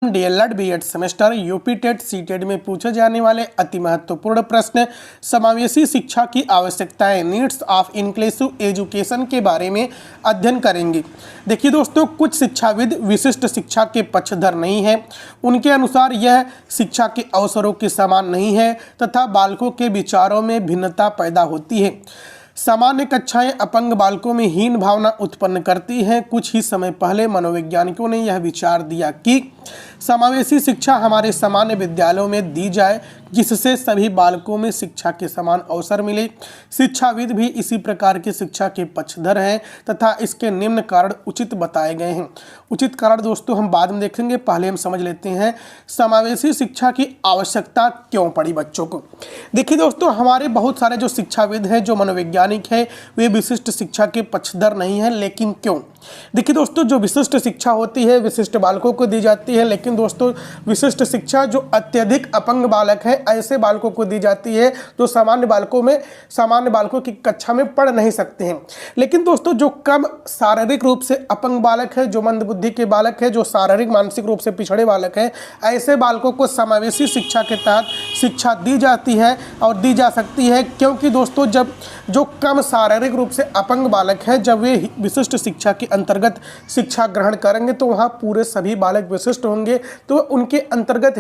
DElEd BEd semester UP TET CTET में पूछे जाने वाले अति महत्वपूर्ण प्रश्न समावेशी शिक्षा की आवश्यकताएं नीड्स ऑफ इंक्लूसिव एजुकेशन के बारे में अध्ययन करेंगे। देखिए दोस्तों, कुछ शिक्षाविद विशिष्ट शिक्षा के पक्षधर नहीं है। उनके अनुसार यह शिक्षा के अवसरों के समान नहीं है तथा बालकों के विचारों में भिन्नता पैदा होती है। सामान्य कक्षाएं अपंग बालकों में हीन भावना उत्पन्न करती हैं। कुछ ही समय पहले मनोवैज्ञानिकों ने यह विचार दिया कि समावेशी शिक्षा हमारे सामान्य विद्यालयों में दी जाए जिससे सभी बालकों में शिक्षा के समान अवसर मिले। शिक्षाविद भी इसी प्रकार की शिक्षा के पक्षधर हैं तथा इसके निम्न कारण उचित बताए गए हैं। उचित कारण दोस्तों हम बाद में देखेंगे, पहले हम समझ लेते हैं समावेशी शिक्षा की आवश्यकता क्यों पड़ी बच्चों को। देखिए दोस्तों, हमारे बहुत सारे जो शिक्षाविद हैं, जो मनोवैज्ञानिक है, वे विशिष्ट शिक्षा के पक्षधर नहीं हैं। लेकिन क्यों? देखिए दोस्तों, जो विशिष्ट शिक्षा होती है विशिष्ट बालकों को दी जाती है, लेकिन दोस्तों विशिष्ट शिक्षा जो अत्यधिक अपंग बालक है ऐसे बालकों को दी जाती है जो सामान्य बालकों की कक्षा में पढ़ नहीं सकते हैं। लेकिन दोस्तों जो कम शारीरिक रूप से अपंग बालक है, जो मंदबुद्धि के बालक है, जो शारीरिक मानसिक रूप से पिछड़े बालक है, ऐसे बालकों को समावेशी शिक्षा के तहत शिक्षा दी जाती है और दी जा सकती है। क्योंकि दोस्तों जब जो कम शारीरिक रूप से अपंग बालक है, जब वे विशिष्ट शिक्षा के अंतर्गत शिक्षा ग्रहण करेंगे तो वहाँ पूरे सभी बालक विशिष्ट होंगे। तो उनके अंतर्गत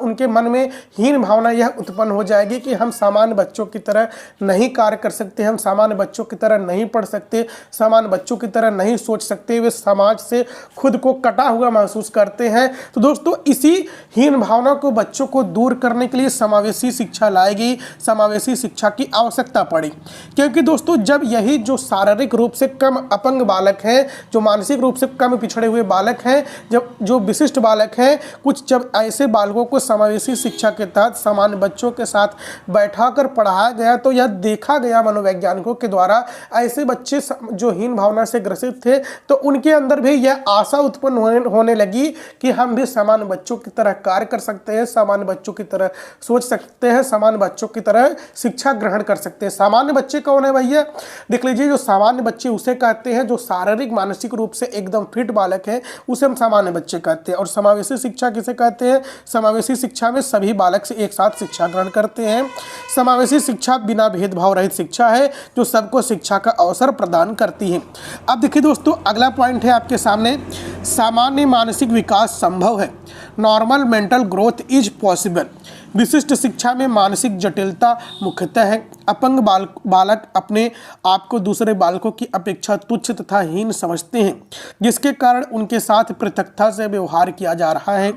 उनके मन में हीन भावना यह उत्पन्न हो जाएगी कि हम सामान्य बच्चों की तरह नहीं कार्य कर सकते, हम सामान्य बच्चों की तरह नहीं पढ़ सकते, सामान्य बच्चों की तरह नहीं सोच सकते। वे समाज से खुद को कटा हुआ महसूस करते हैं। तो दोस्तों इसी हीन भावना को बच्चों को दूर करने के लिए समावेशी शिक्षा लाई गई, समावेशी शिक्षा की आवश्यकता पड़ी। क्योंकि दोस्तों जब यही जो शारीरिक रूप से कम अपंग बालक हैं, जो मानसिक रूप से कम पिछड़े हुए बालक हैं, जब जो विशिष्ट बालक हैं, कुछ जब ऐसे बालकों को समावेशी शिक्षा के तहत सामान्य बच्चों के साथ बैठाकर पढ़ाया गया तो यह देखा गया मनोवैज्ञानिकों के द्वारा ऐसे बच्चे जो हीन भावना से ग्रसित थे तो उनके अंदर भी यह आशा उत्पन्न होने लगी कि हम भी सामान्य बच्चों की तरह कार्य कर सकते हैं, सामान्य बच्चों की तरह सोच सकते हैं, सामान्य बच्चों की तरह शिक्षा ग्रहण कर सकते हैं। सामान्य बच्चे कौन है भैया? देख लीजिए, जो सामान्य बच्चे उसे कहते हैं जो शारीरिक मानसिक रूप से एकदम फिट बालक है, उसे हम सामान्य बच्चे कहते हैं। और समावेशी शिक्षा किसे कहते हैं? समावेशी शिक्षा में सभी बालक से एक साथ शिक्षा ग्रहण करते हैं। समावेशी शिक्षा बिना भेदभाव रहित शिक्षा है जो सबको शिक्षा का अवसर प्रदान करती है। अब देखिए दोस्तों, अगला पॉइंट है आपके सामने, सामान्य मानसिक विकास संभव है, normal mental growth is possible. विशिष्ट शिक्षा में मानसिक जटिलता मुख्यतः है। अपंग बालक अपने आप को दूसरे बालकों की अपेक्षा तुच्छ तथा हीन समझते हैं, जिसके कारण उनके साथ पृथकता से व्यवहार किया जा रहा है।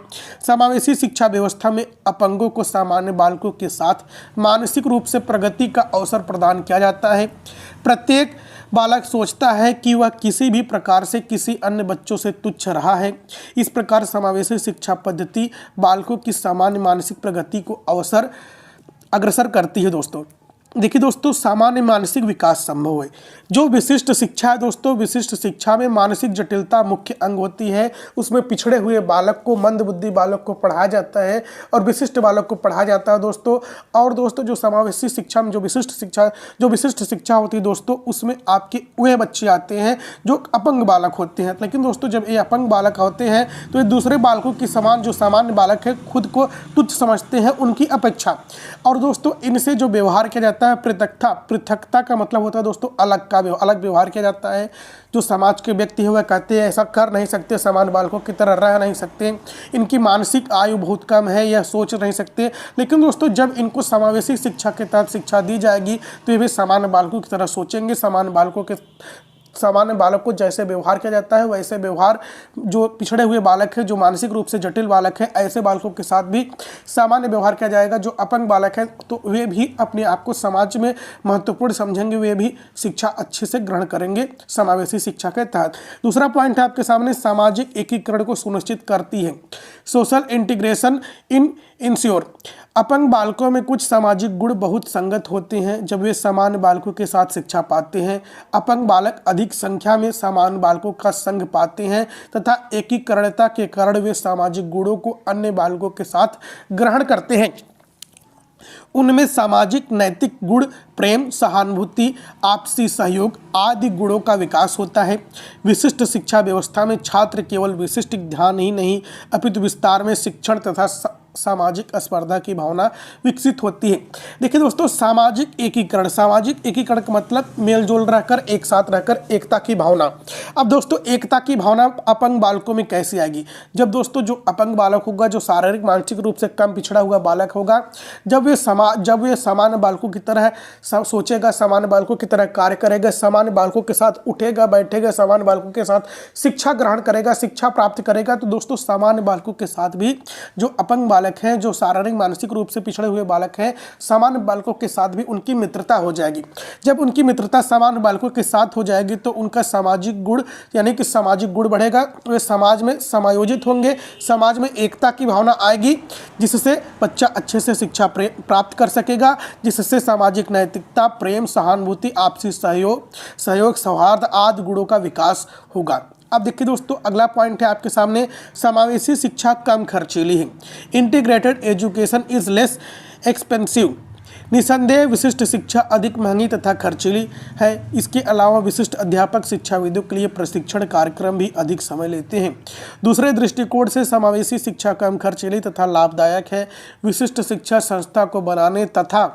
समावेशी शिक्षा व्यवस्था में अपंगों को सामान्य बालकों के साथ मानसिक रूप से प्रगति का अवसर प्रदान किया जाता है। प्रत्येक बालक सोचता है कि वह किसी भी प्रकार से किसी अन्य बच्चों से तुच्छ रहा है। इस प्रकार समावेशी शिक्षा पद्धति बालकों की सामान्य मानसिक प्रगति को अग्रसर करती है। दोस्तों देखिए दोस्तों, सामान्य मानसिक विकास संभव है। जो विशिष्ट शिक्षा है दोस्तों, विशिष्ट शिक्षा में मानसिक जटिलता मुख्य अंग होती है। उसमें पिछड़े हुए बालक को, मंदबुद्धि बालक को पढ़ाया जाता है और विशिष्ट बालक को पढ़ाया जाता है दोस्तों। और दोस्तों जो समावेशी शिक्षा में जो विशिष्ट शिक्षा होती है दोस्तों, उसमें आपके वे बच्चे आते हैं जो अपंग बालक होते हैं। लेकिन दोस्तों जब ये अपंग बालक होते हैं तो ये दूसरे बालकों के समान, जो सामान्य बालक है, खुद को तुच्छ समझते हैं उनकी अपेक्षा। और दोस्तों इनसे जो व्यवहार किया जाता है पृथकता का मतलब होता है दोस्तों अलग व्यवहार किया जाता है। जो समाज के व्यक्ति है वह कहते हैं ऐसा कर नहीं सकते, सामान्य बालकों की तरह रह नहीं सकते, इनकी मानसिक आयु बहुत कम है, यह सोच नहीं सकते। लेकिन दोस्तों जब इनको समावेशी शिक्षा के तहत शिक्षा दी जाएगी तो ये भी सामान्य बालकों की तरह सोचेंगे। सामान्य बालक को जैसे व्यवहार किया जाता है वैसे व्यवहार जो पिछड़े हुए बालक है, जो मानसिक रूप से जटिल बालक है, ऐसे बालकों के साथ भी सामान्य व्यवहार किया जाएगा। जो अपंग बालक है तो वे भी अपने आप को समाज में महत्वपूर्ण समझेंगे, वे भी शिक्षा अच्छे से ग्रहण करेंगे समावेशी शिक्षा के तहत। दूसरा पॉइंट है आपके सामने, सामाजिक एकीकरण को सुनिश्चित करती है, सोशल इंटीग्रेशन इंश्योर। अपंग बालकों में कुछ सामाजिक गुण बहुत संगत होते हैं जब वे सामान्य बालकों के साथ शिक्षा पाते हैं। अपंग बालक अधिक संख्या में सामान्य बालकों का संग पाते हैं तथा एकीकरणता के कारण वे सामाजिक गुणों को अन्य बालकों के साथ ग्रहण करते हैं। उनमें सामाजिक नैतिक गुण, प्रेम, सहानुभूति, आपसी सहयोग आदि गुणों का विकास होता है। विशिष्ट शिक्षा व्यवस्था में छात्र केवल विशिष्ट ध्यान ही नहीं अपितु विस्तार में शिक्षण तथा सामाजिक स्पर्धा की भावना विकसित होती है। देखिए दोस्तों, सामाजिक एकीकरण का मतलब मेलजोल रहकर, एक साथ रहकर, एकता की भावना। अब दोस्तों, एकता की भावना अपंग बालकों में कैसे आएगी? जब दोस्तों जो अपंग बालक होगा, जो शारीरिक मानसिक रूप से कम पिछड़ा हुआ बालक होगा, जब वे सामान्य बालकों की तरह सोचेगा, सामान्य बालकों की तरह कार्य करेगा, सामान्य बालकों के साथ उठेगा बैठेगा, सामान्य बालकों के साथ शिक्षा ग्रहण करेगा, शिक्षा प्राप्त करेगा, तो दोस्तों सामान्य बालकों के साथ भी जो अपंग बालक हैं, जो शारीरिक मानसिक रूप से पिछड़े हुए बालक हैं, सामान्य बालकों के साथ भी उनकी मित्रता हो जाएगी। जब उनकी मित्रता सामान्य बालकों के साथ हो जाएगी तो उनका सामाजिक गुण यानी कि सामाजिक गुण बढ़ेगा, वे समाज में समायोजित होंगे, समाज में एकता की भावना आएगी, जिससे बच्चा अच्छे से शिक्षा प्राप्त कर सकेगा, जिससे सामाजिक नैतिकता, प्रेम, सहानुभूति, आपसी सहयोग, सौहार्द आदि गुणों का विकास होगा। अब देखिए दोस्तों, अगला पॉइंट है आपके सामने, समावेशी शिक्षा कम खर्चीली है। Integrated education is less expensive. निसंदेह विशिष्ट शिक्षा अधिक महंगी तथा खर्चीली है। इसके अलावा विशिष्ट अध्यापक शिक्षाविदों के लिए प्रशिक्षण कार्यक्रम भी अधिक समय लेते हैं। दूसरे दृष्टिकोण से समावेशी शिक्षा कम खर्चीली तथा लाभदायक है। विशिष्ट शिक्षा संस्था को बनाने तथा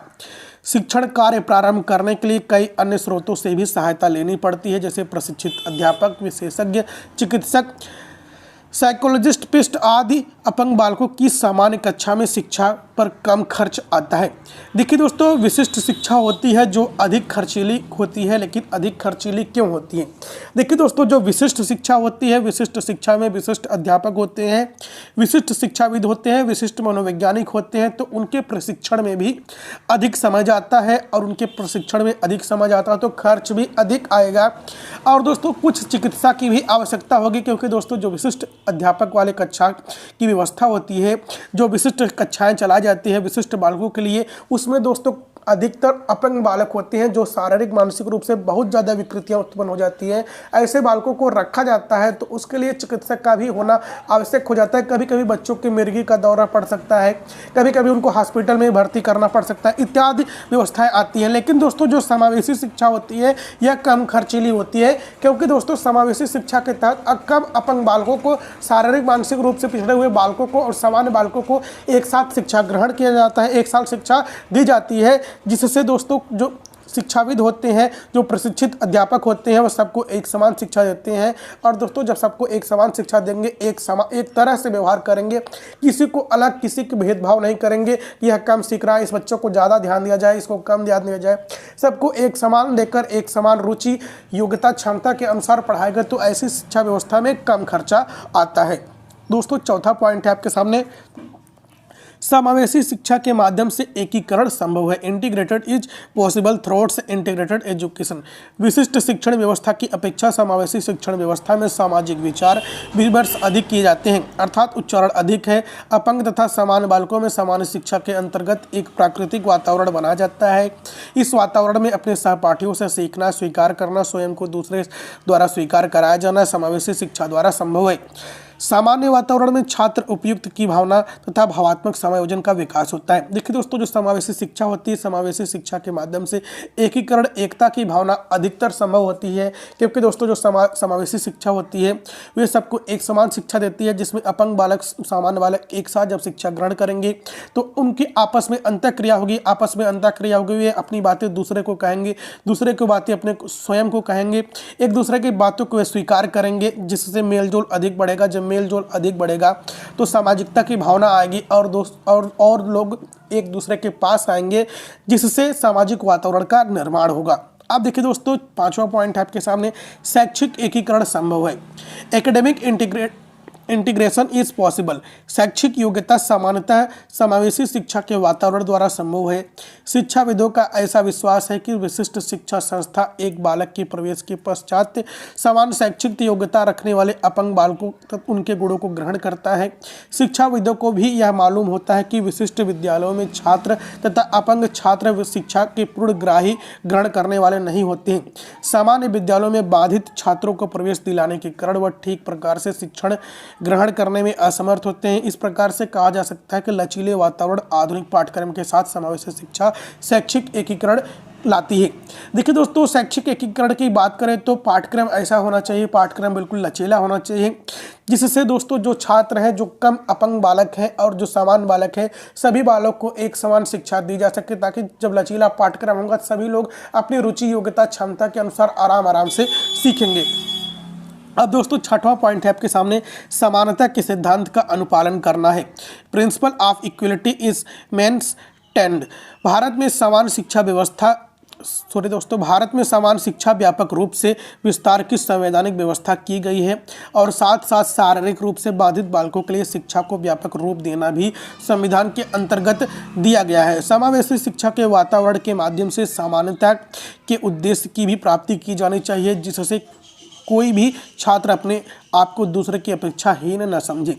शिक्षण कार्य प्रारंभ करने के लिए कई अन्य स्रोतों से भी सहायता लेनी पड़ती है, जैसे प्रशिक्षित अध्यापक, विशेषज्ञ चिकित्सक, साइकोलॉजिस्ट, पिस्ट आदि। अपंग बालकों की सामान्य कक्षा में शिक्षा पर कम खर्च आता है। देखिए दोस्तों, विशिष्ट शिक्षा होती है जो अधिक खर्चीली होती है, लेकिन अधिक खर्चीली क्यों होती है? देखिए दोस्तों, जो विशिष्ट शिक्षा होती है, विशिष्ट शिक्षा में विशिष्ट अध्यापक होते हैं, विशिष्ट शिक्षाविद होते हैं, विशिष्ट मनोवैज्ञानिक होते हैं, तो उनके प्रशिक्षण में भी अधिक समय जाता है, और उनके प्रशिक्षण में अधिक समय जाता है तो खर्च भी अधिक आएगा। और दोस्तों, कुछ चिकित्सा की भी आवश्यकता होगी, क्योंकि दोस्तों जो विशिष्ट अध्यापक वाले कक्षा की व्यवस्था होती है, जो विशिष्ट कक्षाएं चलाई जाती है विशिष्ट बालकों के लिए, उसमें दोस्तों अधिकतर अपंग बालक होते हैं, जो शारीरिक मानसिक रूप से बहुत ज़्यादा विकृतियां उत्पन्न हो जाती हैं। ऐसे बालकों को रखा जाता है तो उसके लिए चिकित्सक का भी होना आवश्यक हो जाता है। कभी कभी बच्चों के मिर्गी का दौरा पड़ सकता है, कभी कभी उनको हॉस्पिटल में भर्ती करना पड़ सकता है, इत्यादि व्यवस्थाएं आती हैं। लेकिन दोस्तों, जो समावेशी शिक्षा होती है यह कम खर्चीली होती है, क्योंकि दोस्तों समावेशी शिक्षा के तहत कम अपंग बालकों को, शारीरिक मानसिक रूप से पिछड़े हुए बालकों को और सामान्य बालकों को एक साथ शिक्षा ग्रहण किया जाता है, एक साल शिक्षा दी जाती है, जिससे दोस्तों जो शिक्षाविद होते हैं, जो प्रशिक्षित अध्यापक होते हैं, वह सबको एक समान शिक्षा देते हैं। और दोस्तों, जब सबको एक समान शिक्षा देंगे, एक तरह से व्यवहार करेंगे, किसी को अलग, किसी के भेदभाव नहीं करेंगे कि यह कम सीख रहा है, इस बच्चों को ज़्यादा ध्यान दिया जाए, इसको कम ध्यान दिया जाए, सबको एक समान देकर, एक समान रुचि, योग्यता, क्षमता के अनुसार पढ़ाएगा, तो ऐसी शिक्षा व्यवस्था में कम खर्चा आता है। दोस्तों, चौथा पॉइंट है आपके सामने, समावेशी शिक्षा के माध्यम से एकीकरण संभव है। Integrated is possible throats integrated education. विशिष्ट शिक्षण व्यवस्था की अपेक्षा समावेशी शिक्षण व्यवस्था में सामाजिक विचार विमर्श अधिक किए जाते हैं, अर्थात उच्चारण अधिक है। अपंग तथा सामान्य बालकों में सामान्य शिक्षा के अंतर्गत एक प्राकृतिक वातावरण बनाया जाता है। इस वातावरण में अपने सहपाठियों से सीखना, स्वीकार करना, स्वयं को दूसरे द्वारा स्वीकार कराया जाना समावेशी शिक्षा द्वारा संभव है। सामान्य वातावरण में छात्र उपयुक्त की भावना तथा भावात्मक समायोजन का विकास होता है। देखिए दोस्तों, जो समावेशी शिक्षा होती है, समावेशी शिक्षा के माध्यम से एकीकरण, एकता की भावना अधिकतर संभव होती है, क्योंकि दोस्तों जो समावेशी शिक्षा होती है वे सबको एक समान शिक्षा देती है, जिसमें अपंग बालक, सामान्य बालक एक साथ जब शिक्षा ग्रहण करेंगे तो उनकी आपस में अंतःक्रिया होगी, वे अपनी बातें दूसरे को कहेंगे, दूसरे की बातें अपने स्वयं को कहेंगे, एक दूसरे की बातों को वे स्वीकार करेंगे, जिससे मेलजोल अधिक बढ़ेगा। जब मेलजोल अधिक बढ़ेगा तो सामाजिकता की भावना आएगी और लोग एक दूसरे के पास आएंगे, जिससे सामाजिक वातावरण का निर्माण होगा। अब देखिए दोस्तों, पांचवा पॉइंट है आपके सामने, शैक्षिक एकीकरण संभव है। Academic integration is possible. शैक्षिक योग्यता सामान्यतः समावेशी शिक्षा के वातावरण द्वारा संभव है। शिक्षाविदों का ऐसा विश्वास है कि विशिष्ट शिक्षा संस्था एक बालक के प्रवेश के पश्चात समान शैक्षिक योग्यता रखने वाले अपंग बालकों तक उनके गुणों को ग्रहण करता है। शिक्षाविदों को भी यह मालूम होता है कि विशिष्ट विद्यालयों में छात्र तथा अपंग छात्र शिक्षा के पूर्णग्राही ग्रहण करने वाले नहीं होते हैं। सामान्य विद्यालयों में बाधित छात्रों को प्रवेश दिलाने के कारण वह ठीक प्रकार से शिक्षण ग्रहण करने में असमर्थ होते हैं। इस प्रकार से कहा जा सकता है कि लचीले वातावरण आधुनिक पाठ्यक्रम के साथ समावेशी शिक्षा शैक्षिक एकीकरण लाती है। देखिए दोस्तों, शैक्षिक एकीकरण की बात करें तो पाठ्यक्रम ऐसा होना चाहिए, पाठ्यक्रम बिल्कुल लचीला होना चाहिए, जिससे दोस्तों जो छात्र हैं, जो कम अपंग बालक हैं और जो समान बालक हैं, सभी बालक को एक समान शिक्षा दी जा सके, ताकि जब लचीला पाठ्यक्रम होगा सभी लोग अपनी रुचि योग्यता क्षमता के अनुसार आराम से सीखेंगे। अब दोस्तों छठवां पॉइंट है आपके सामने, समानता के सिद्धांत का अनुपालन करना है। Principle of equality is maintained. Bharat में समान शिक्षा व्यापक रूप से विस्तार की संवैधानिक व्यवस्था की गई है और साथ साथ शारीरिक रूप से बाधित बालकों के लिए शिक्षा को व्यापक रूप देना भी संविधान के अंतर्गत दिया गया है। समावेशी शिक्षा के वातावरण के माध्यम से समानता के उद्देश्य की भी प्राप्ति की जानी चाहिए, जिससे कोई भी छात्र अपने आप को दूसरे की अपेक्षा हीन न समझे।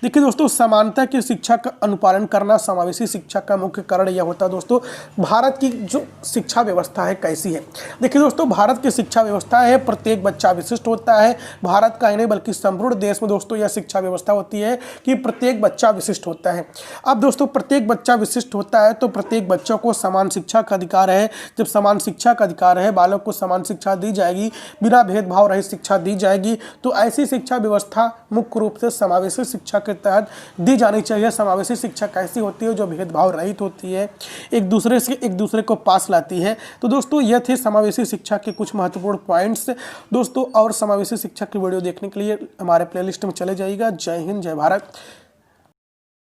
देखिए दोस्तों, समानता की शिक्षा का अनुपालन करना समावेशी शिक्षा का मुख्य कारण यह होता है। दोस्तों, भारत की जो शिक्षा व्यवस्था है कैसी है? देखिए दोस्तों, भारत की शिक्षा व्यवस्था है प्रत्येक बच्चा विशिष्ट होता है। भारत का ही नहीं बल्कि संपूर्ण देश में दोस्तों यह शिक्षा व्यवस्था होती है कि प्रत्येक बच्चा विशिष्ट होता है। अब दोस्तों प्रत्येक बच्चा विशिष्ट होता है तो प्रत्येक बच्चों को समान शिक्षा का अधिकार है। जब समान शिक्षा का अधिकार है, बालक को समान शिक्षा दी जाएगी, बिना भेदभाव रहित शिक्षा दी जाएगी, तो ऐसी शिक्षा व्यवस्था मुख्य रूप से समावेशी शिक्षा के तहत दी जानी चाहिए। समावेशी शिक्षा कैसी होती है? जो भेदभाव रहित होती है, एक दूसरे को पास लाती है। तो दोस्तों यह थे समावेशी शिक्षा के कुछ महत्वपूर्ण पॉइंट्स। दोस्तों और समावेशी शिक्षा की वीडियो देखने के लिए हमारे प्लेलिस्ट में चले जाइएगा। जय हिंद, जय भारत।